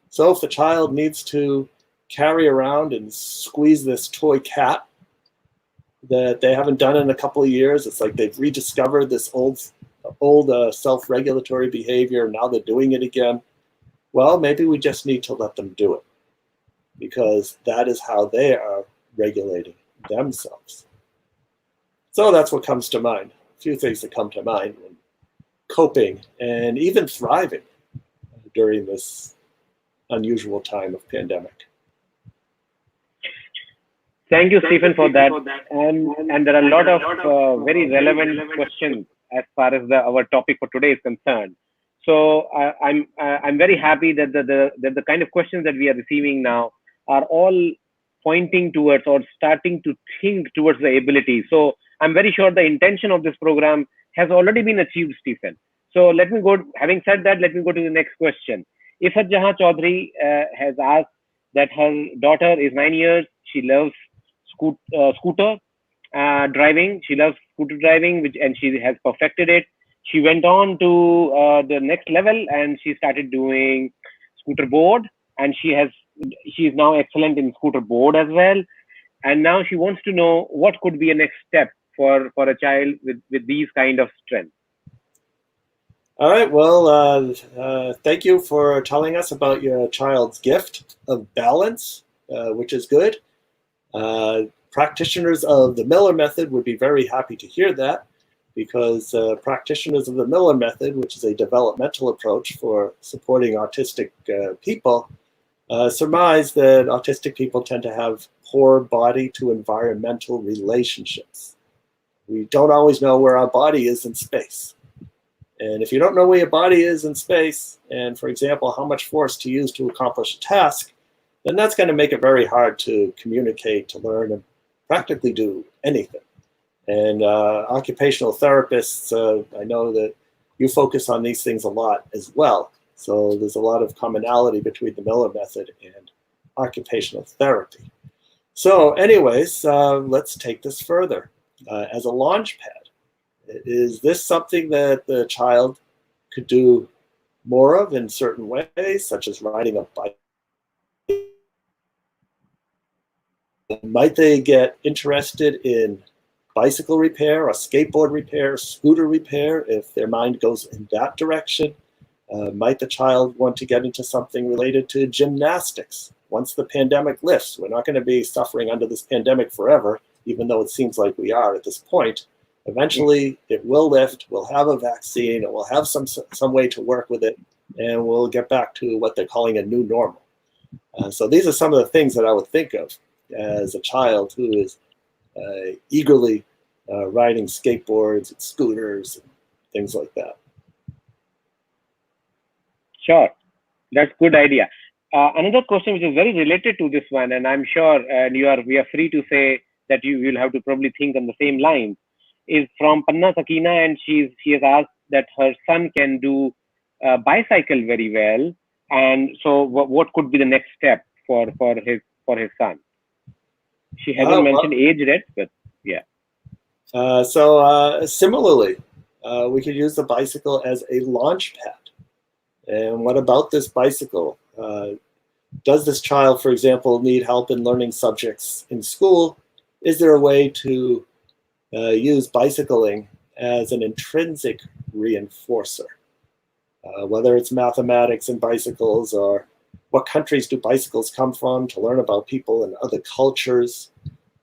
So if the child needs to carry around and squeeze this toy cat that they haven't done in a couple of years, it's like they've rediscovered this old self-regulatory behavior, now they're doing it again. Well, maybe we just need to let them do it, because that is how they are regulating themselves. So that's what comes to mind. A few things that come to mind when coping and even thriving during this unusual time of pandemic. Thank you, Stephen, for that. And there are a lot of very relevant questions as far as our topic for today is concerned. So I'm very happy that the kind of questions that we are receiving now are all pointing towards or starting to think towards the ability. So I'm very sure the intention of this program has already been achieved, Stephen. So let me go. Having said that, let me go to the next question. Ifat Jahan Chaudhary has asked that her daughter is 9 years. She loves scooter driving. She loves scooter driving, and she has perfected it. She went on to the next level, and she started doing scooter board, and she is now excellent in scooter board as well. And now she wants to know what could be a next step for a child with these kind of strengths. All right. Well, thank you for telling us about your child's gift of balance, which is good. Practitioners of the Miller method would be very happy to hear that, because practitioners of the Miller method, which is a developmental approach for supporting autistic people, surmise that autistic people tend to have poor body to environmental relationships. We don't always know where our body is in space. And if you don't know where your body is in space, and for example, how much force to use to accomplish a task, then that's going to make it very hard to communicate, to learn, and practically do anything. And occupational therapists, I know that you focus on these things a lot as well. So there's a lot of commonality between the Miller method and occupational therapy. So anyways, let's take this further. As a launch pad, is this something that the child could do more of in certain ways, such as riding a bike? Might they get interested in bicycle repair or skateboard repair, scooter repair, if their mind goes in that direction? Might the child want to get into something related to gymnastics? Once the pandemic lifts, we're not going to be suffering under this pandemic forever, even though it seems like we are at this point. Eventually, it will lift, we'll have a vaccine, and we'll have some way to work with it, and we'll get back to what they're calling a new normal. So these are some of the things that I would think of as a child who is eagerly riding skateboards and scooters and things like that. Sure, that's good idea. Another question which is very related to this one, and I'm sure, and we are free to say that you will have to probably think on the same lines, is from Panna Sakina, and she has asked that her son can do bicycle very well, and so what could be the next step for his son? She hasn't mentioned age yet, but yeah. So similarly, we could use the bicycle as a launch pad. And what about this bicycle? Does this child, for example, need help in learning subjects in school? Is there a way to use bicycling as an intrinsic reinforcer? Whether it's mathematics and bicycles, or what countries do bicycles come from, to learn about people in other cultures,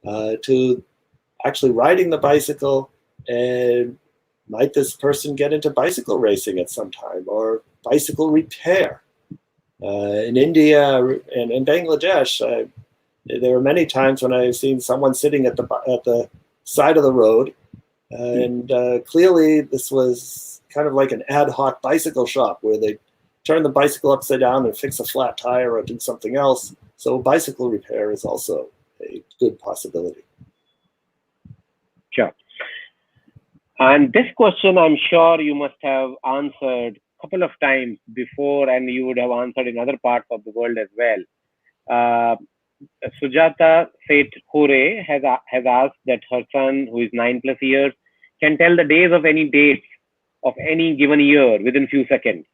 to actually riding the bicycle, and might this person get into bicycle racing at some time, or bicycle repair? In India and in Bangladesh, there were many times when I've seen someone sitting at the side of the road, and clearly this was kind of like an ad hoc bicycle shop where they turn the bicycle upside down and fix a flat tire or do something else. So bicycle repair is also a good possibility. Sure. And this question, I'm sure you must have answered a couple of times before, and you would have answered in other parts of the world as well. Sujata Seth Hore has asked that her son, who is 9+ years, can tell the days of any dates of any given year within few seconds.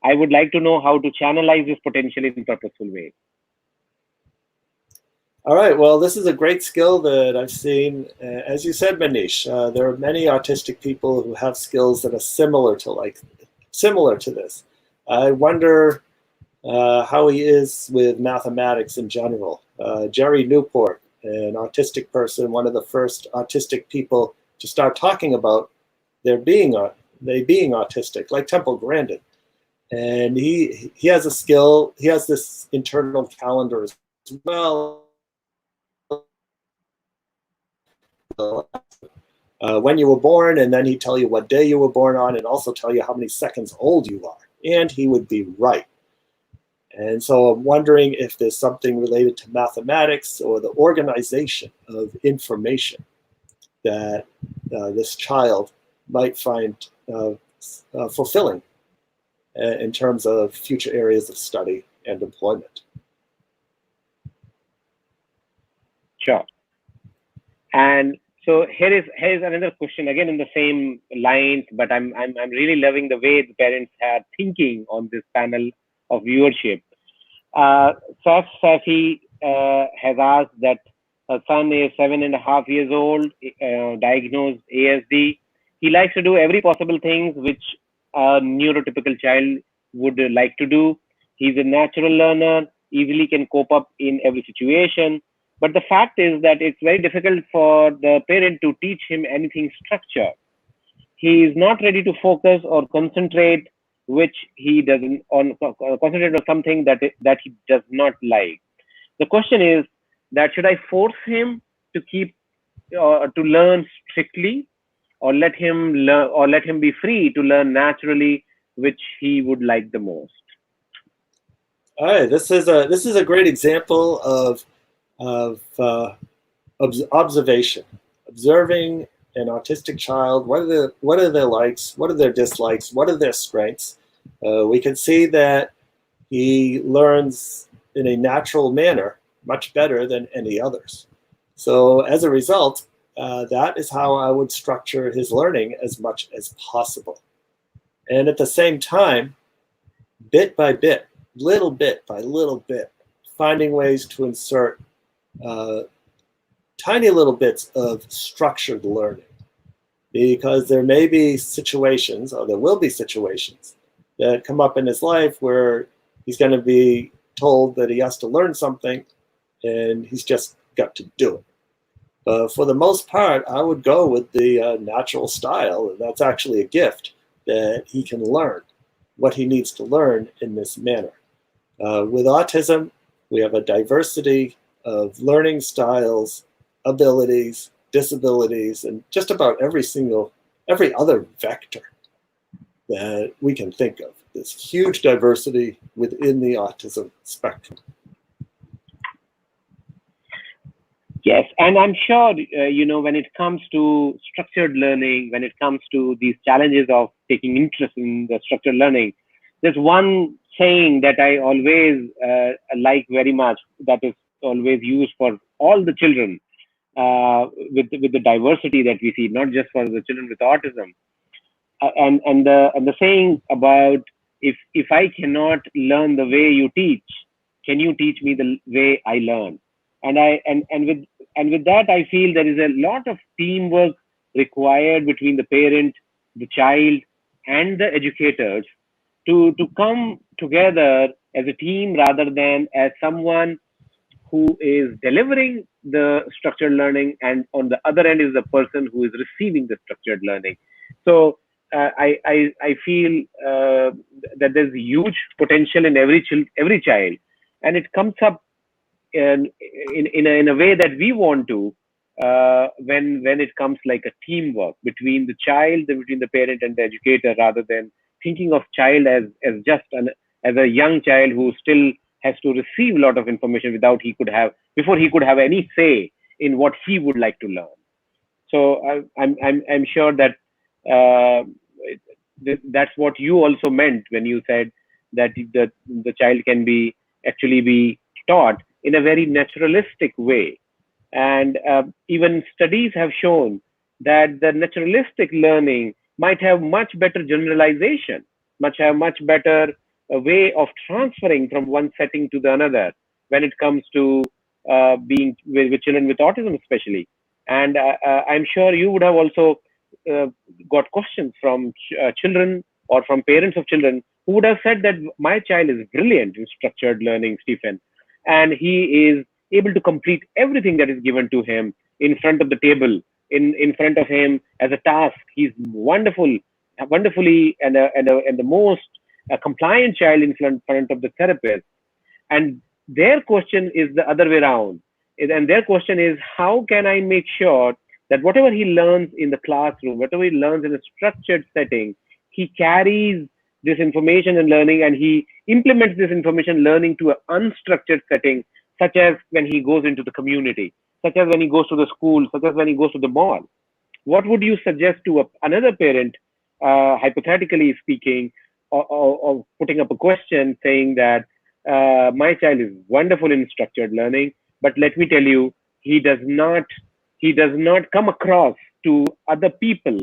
I would like to know how to channelize this potential in a purposeful way. All right, well, this is a great skill that I've seen. As you said, Manish, there are many autistic people who have skills that are similar to this. I wonder how he is with mathematics in general. Jerry Newport, an autistic person, one of the first autistic people to start talking about they being autistic, like Temple Grandin. And he has a skill, he has this internal calendar as well. when you were born, and then he'd tell you what day you were born on, and also tell you how many seconds old you are. And he would be right. And so I'm wondering if there's something related to mathematics or the organization of information that this child might find fulfilling in terms of future areas of study and employment. Sure. And so here's another question, again in the same lines, but I'm really loving the way the parents are thinking on this panel of viewership. Saf Safi has asked that her son is 7.5 years old, diagnosed ASD. He likes to do every possible things which a neurotypical child would like to do. He's a natural learner, easily can cope up in every situation. But the fact is that it's very difficult for the parent to teach him anything structured. He is not ready to focus or concentrate, which he doesn't on concentrate on something that he does not like. The question is that should I force him to keep to learn strictly, or let him learn, or let him be free to learn naturally, which he would like the most? All right, this is a great example of observation, observing an autistic child. What are their likes? What are their dislikes? What are their strengths? We can see that he learns in a natural manner much better than any others. So as a result, that is how I would structure his learning as much as possible. And at the same time, bit by bit, little bit by little bit, finding ways to insert tiny little bits of structured learning. Because there may be situations, or there will be situations, that come up in his life where he's going to be told that he has to learn something, and he's just got to do it. For the most part, I would go with the natural style, and that's actually a gift, that he can learn what he needs to learn in this manner. With autism, we have a diversity of learning styles, abilities, disabilities, and just about every other vector that we can think of. This huge diversity within the autism spectrum. Yes, and I'm sure, when it comes to structured learning, when it comes to these challenges of taking interest in the structured learning, there's one saying that I always like very much, that is always used for all the children with the diversity that we see, not just for the children with autism. And the saying about, if I cannot learn the way you teach, can you teach me the way I learn? And with that, I feel there is a lot of teamwork required between the parent, the child, and the educators to come together as a team rather than as someone who is delivering the structured learning, and on the other end is the person who is receiving the structured learning. So I feel that there's huge potential in every child, and it comes up in a way that we want to when it comes like a teamwork between the child, between the parent and the educator, rather than thinking of child as just as a young child who still has to receive a lot of information before he could have any say in what he would like to learn. So I'm sure that that's what you also meant when you said that the child can actually be taught in a very naturalistic way. And even studies have shown that the naturalistic learning might have much better generalization, much better way of transferring from one setting to the another when it comes to being with children with autism especially. And I'm sure you would have also got questions from children or from parents of children who would have said that my child is brilliant in structured learning, Stephen, and he is able to complete everything that is given to him in front of the table, in front of him as a task. He's wonderfully and the most compliant child in front of the therapist. And their question is the other way around. And their question is, how can I make sure that whatever he learns in the classroom, whatever he learns in a structured setting, he carries this information and learning, and he implements this information learning to an unstructured setting, such as when he goes into the community, such as when he goes to the school, such as when he goes to the mall. What would you suggest to another parent, hypothetically speaking, or putting up a question saying that my child is wonderful in structured learning, but let me tell you, he does not come across to other people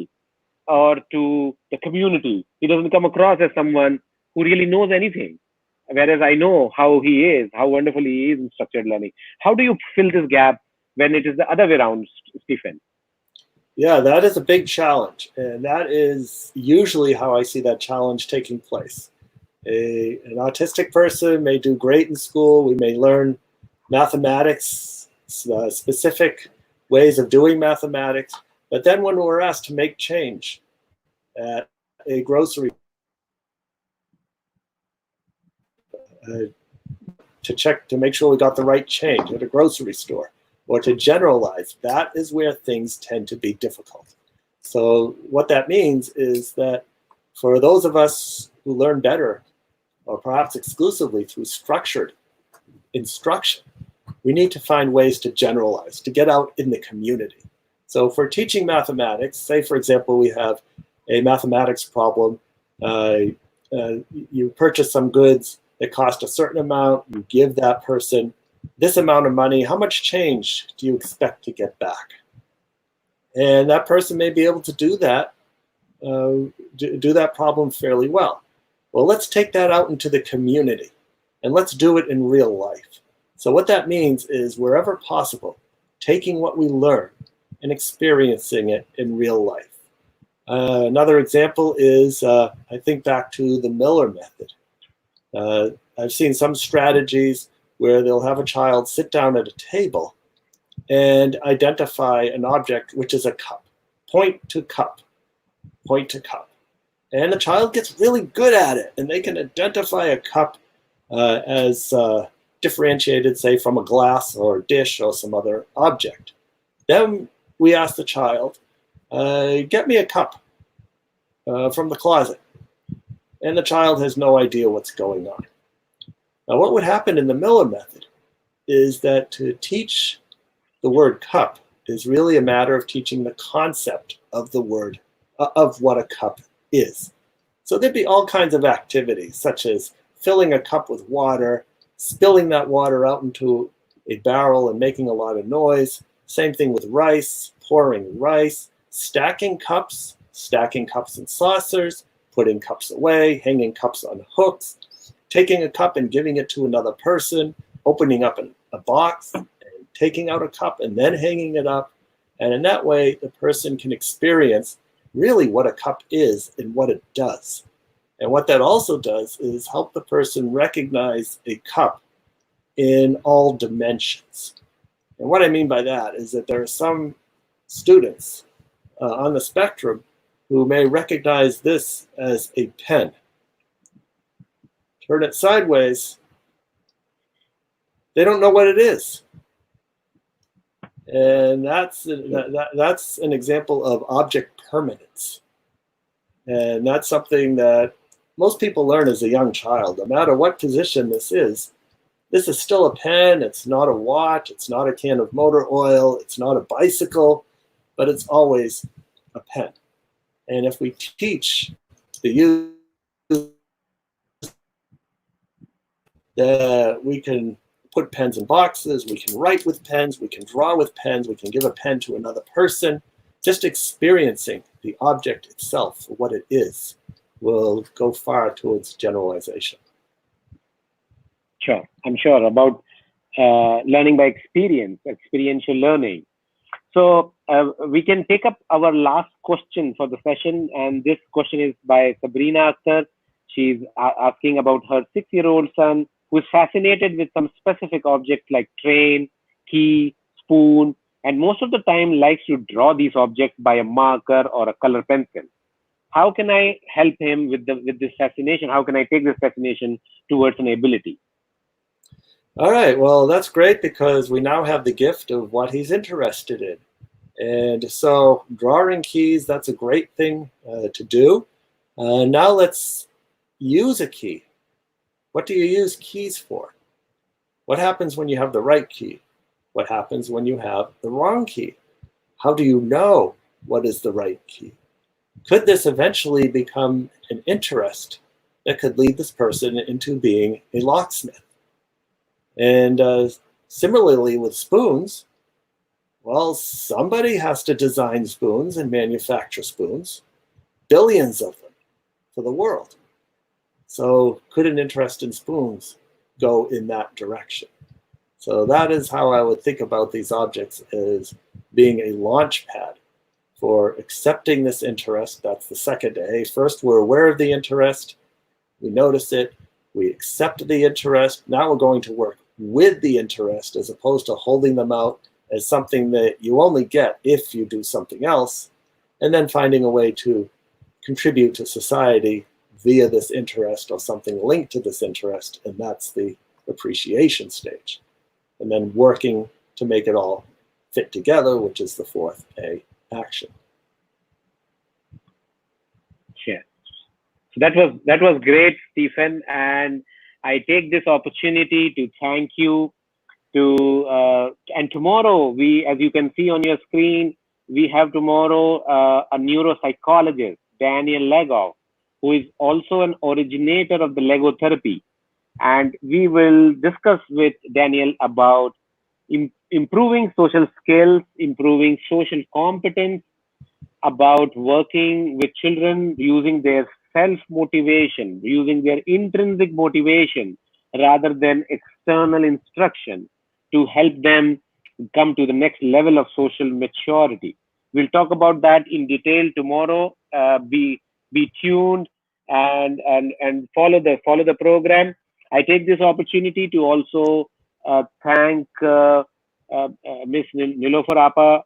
or to the community. He doesn't come across as someone who really knows anything. Whereas I know how he is, how wonderful he is in structured learning. How do you fill this gap when it is the other way around, Stephen? Yeah, that is a big challenge. And that is usually how I see that challenge taking place. An autistic person may do great in school. We may learn mathematics, specific ways of doing mathematics. But then when we're asked to make change at a grocery, to check to make sure we got the right change at a grocery store, or to generalize, that is where things tend to be difficult. So what that means is that for those of us who learn better, or perhaps exclusively through structured instruction, we need to find ways to generalize, to get out in the community. So for teaching mathematics, say for example, we have a mathematics problem, you purchase some goods that cost a certain amount, you give that person this amount of money, how much change do you expect to get back? And that person may be able to do that, do that problem fairly well. Well, let's take that out into the community and let's do it in real life. So what that means is wherever possible, taking what we learn and experiencing it in real life. Another example is, I think back to the Miller method. I've seen some strategies where they'll have a child sit down at a table and identify an object, which is a cup. Point to cup, point to cup. And the child gets really good at it, and they can identify a cup as differentiated, say, from a glass or a dish or some other object. Then we ask the child, get me a cup from the closet. And the child has no idea what's going on. Now, what would happen in the Miller method is that to teach the word cup is really a matter of teaching the concept of the word, of what a cup is. So there'd be all kinds of activities, such as filling a cup with water, spilling that water out into a barrel and making a lot of noise. Same thing with rice, pouring rice, stacking cups in saucers, putting cups away, hanging cups on hooks, taking a cup and giving it to another person, opening up a box, and taking out a cup and then hanging it up. And in that way, the person can experience really what a cup is and what it does. And what that also does is help the person recognize a cup in all dimensions. And what I mean by that is that there are some students on the spectrum who may recognize this as a pen. Turn it sideways, they don't know what it is. And that's an example of object permanence. And that's something that most people learn as a young child. No matter what position this is still a pen, it's not a watch, it's not a can of motor oil, it's not a bicycle, but it's always a pen. And if we teach the youth that we can put pens in boxes, we can write with pens, we can draw with pens, we can give a pen to another person, just experiencing the object itself for what it is will go far towards generalization. Sure, I'm sure about learning by experience, experiential learning. So we can take up our last question for the session, and this question is by Sabrina Akhtar. She's asking about her 6-year-old son who is fascinated with some specific objects like train, key, spoon, and most of the time likes to draw these objects by a marker or a color pencil. How can I help him with this fascination? How can I take this fascination towards an ability? All right, well, that's great because we now have the gift of what he's interested in. And so drawing keys, that's a great thing to do. Now let's use a key. What do you use keys for? What happens when you have the right key? What happens when you have the wrong key? How do you know what is the right key? Could this eventually become an interest that could lead this person into being a locksmith? And similarly with spoons, well, somebody has to design spoons and manufacture spoons, billions of them for the world. So could an interest in spoons go in that direction? So that is how I would think about these objects, as being a launch pad for accepting this interest. That's the second A. First, we're aware of the interest, we notice it, we accept the interest. Now we're going to work with the interest as opposed to holding them out as something that you only get if you do something else, and then finding a way to contribute to society via this interest or something linked to this interest, and that's the appreciation stage. And then working to make it all fit together, which is the fourth A, action. Yeah. So that was great, Stephen, and I take this opportunity to thank you. And tomorrow, as you can see on your screen, we have tomorrow a neuropsychologist, Daniel Legoff, who is also an originator of the Lego therapy. And we will discuss with Daniel about improving social skills, improving social competence, about working with children using their self-motivation, using their intrinsic motivation rather than external instruction to help them come to the next level of social maturity. We'll talk about that in detail tomorrow. Be tuned and follow the program. I take this opportunity to also thank Miss Nilofer Apa,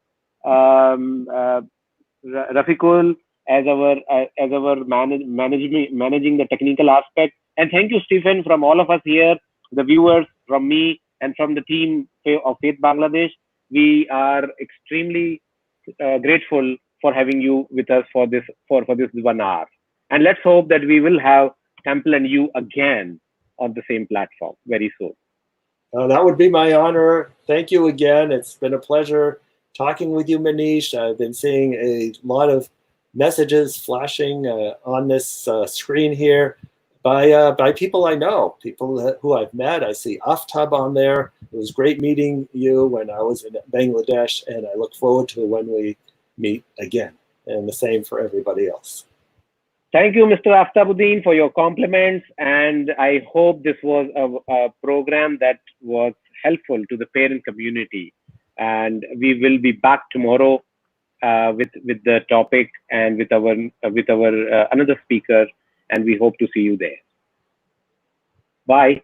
Rafikul, as our managing the technical aspect. And thank you, Stephen, from all of us here, the viewers, from me, and from the team of Faith Bangladesh. We are extremely grateful for having you with us for this 1 hour. And let's hope that we will have Temple and you again on the same platform very soon. That would be my honor. Thank you again. It's been a pleasure talking with you, Manish. I've been seeing a lot of messages flashing on this screen here by people I know, people who I've met. I see Aftab on there. It was great meeting you when I was in Bangladesh, and I look forward to when we meet again. And the same for everybody else. Thank you, Mr. Aftabuddin, for your compliments, and I hope this was a program that was helpful to the parent community. And we will be back tomorrow with the topic and with our another speaker, and we hope to see you there. Bye.